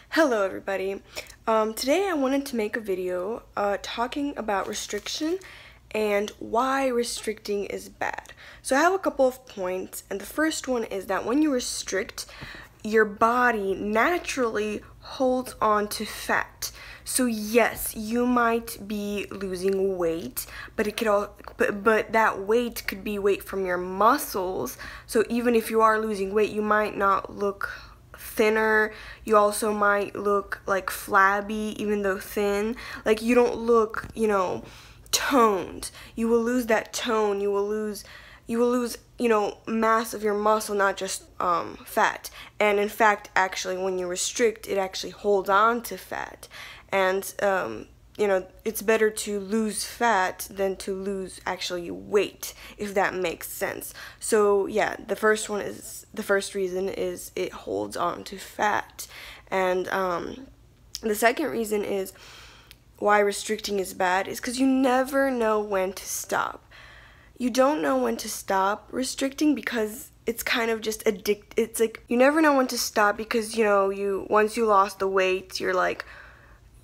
Hello everybody. Today I wanted to make a video talking about restriction and why restricting is bad. So I have a couple of points, and the first one is that when you restrict, your body naturally holds on to fat. So yes, you might be losing weight, but that weight could be weight from your muscles. So even if you are losing weight, you might not look thinner. You also might look like flabby, even though thin. Like you don't look, toned. You will lose that tone. You will lose, mass of your muscle, not just fat. And in fact, actually, when you restrict, it actually holds on to fat. And it's better to lose fat than to lose actually weight, if that makes sense. So yeah, the first reason is it holds on to fat. And the second reason is why restricting is bad is because you never know when to stop. You don't know when to stop restricting because it's kind of just it's like you never know when to stop because once you lost the weight, you're like,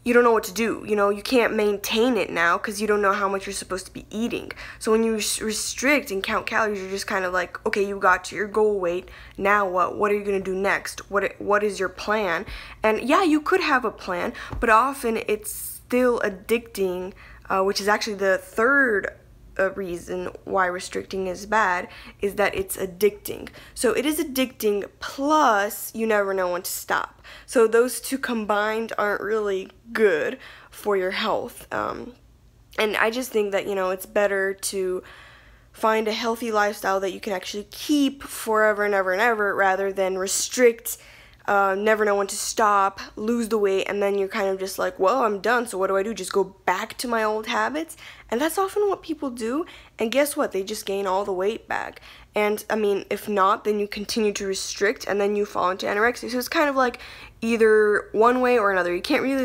you don't know what to do. You can't maintain it now because you don't know how much you're supposed to be eating. So when you restrict and count calories, you're just kind of like, okay, you got to your goal weight. Now what? What are you going to do next? What is your plan? And yeah, you could have a plan, but often it's still addicting, which is actually the third reason why restricting is bad, is that it's addicting. So it is addicting, plus you never know when to stop. So those two combined aren't really good for your health. And I just think that it's better to find a healthy lifestyle that you can actually keep forever and ever and ever, rather than restrict, never know when to stop, lose the weight, and then you're kind of just like, well, I'm done, so what do I do? Just go back to my old habits? And that's often what people do, and guess what? They just gain all the weight back. And I mean, if not, then you continue to restrict, and then you fall into anorexia. So it's kind of like either one way or another. You can't really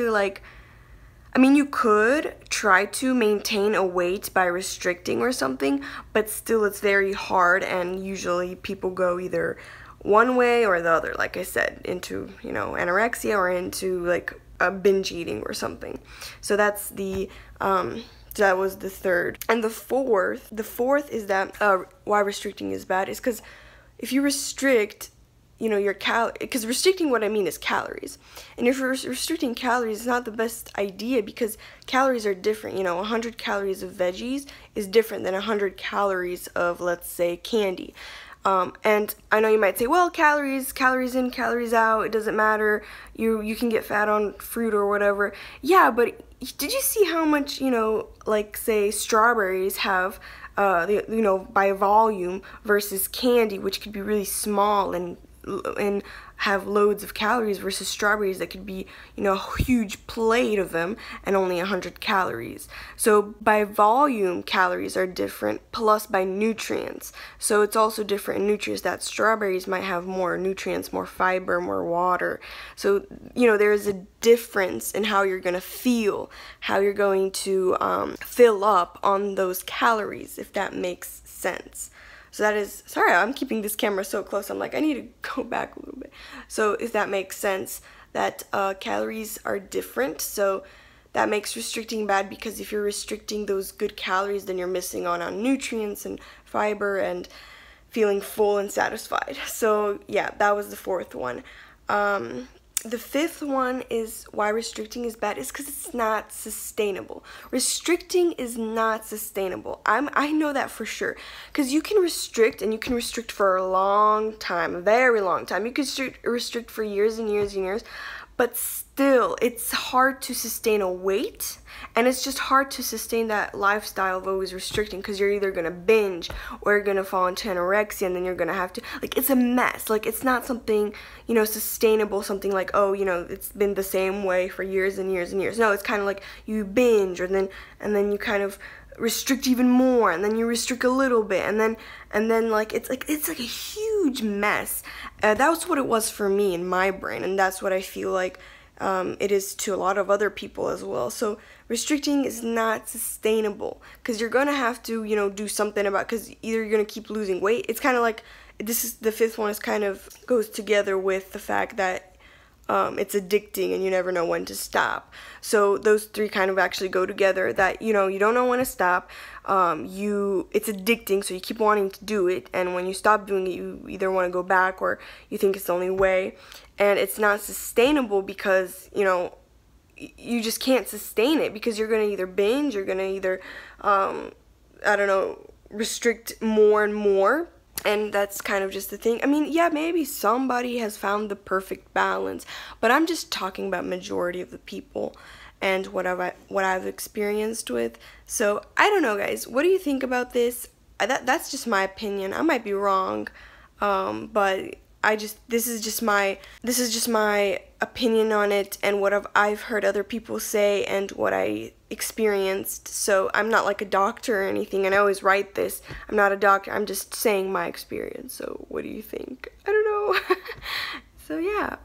you could try to maintain a weight by restricting or something, but still it's very hard, and usually people go either one way or the other, like I said, into anorexia or into like a binge eating or something. So that's that was the third. And the fourth is that why restricting is bad is because if you restrict your because restricting, what I mean is calories, and if you're restricting calories, it's not the best idea because calories are different. 100 calories of veggies is different than 100 calories of, let's say, candy. And I know you might say, well, calories in, calories out, it doesn't matter, you can get fat on fruit or whatever. Yeah, but did you see how much, like say strawberries have, by volume versus candy, which could be really small and have loads of calories, versus strawberries that could be, a huge plate of them and only 100 calories. So by volume, calories are different, plus by nutrients. So it's also different in nutrients, that strawberries might have more nutrients, more fiber, more water. So, there's a difference in how you're going to feel, how you're going to fill up on those calories, if that makes sense. So that is, sorry, I'm keeping this camera so close, I'm like, I need to go back a little bit. So if that makes sense, that calories are different, so that makes restricting bad, because if you're restricting those good calories, then you're missing on nutrients and fiber and feeling full and satisfied. So yeah, that was the fourth one. The fifth one is why restricting is bad is because it's not sustainable. Restricting is not sustainable. I know that for sure. Because you can restrict, and you can restrict for a long time, a very long time. You can restrict for years and years and years, but still, it's hard to sustain a weight, and it's just hard to sustain that lifestyle of always restricting, because you're either going to binge or you're going to fall into anorexia, and then you're going to have to, it's a mess. It's not something, sustainable, something like, oh, it's been the same way for years and years and years. No, it's kind of like you binge, and then you kind of restrict even more, and then you restrict a little bit, and then it's like a huge mess. That was what it was for me in my brain, and that's what I feel like it is to a lot of other people as well. So restricting is not sustainable, because you're gonna have to do something about, because either you're gonna keep losing weight. It's kind of like, the fifth one is kind of goes together with the fact that it's addicting and you never know when to stop. So those three kind of actually go together, that, you know, you don't know when to stop, it's addicting, so you keep wanting to do it, and when you stop doing it, you either want to go back or you think it's the only way, and it's not sustainable because, you know, you just can't sustain it, because you're going to either binge, you're going to either, I don't know, restrict more and more. And that's kind of just the thing. I mean, yeah, maybe somebody has found the perfect balance, but I'm just talking about majority of the people and what I've experienced with. So I don't know, guys. What do you think about this? That's just my opinion. I might be wrong, but this is just my opinion on it, and what I've heard other people say and what I experienced. So I'm not like a doctor or anything, and I always write this. I'm not a doctor. I'm just saying my experience. So what do you think? I don't know. So yeah.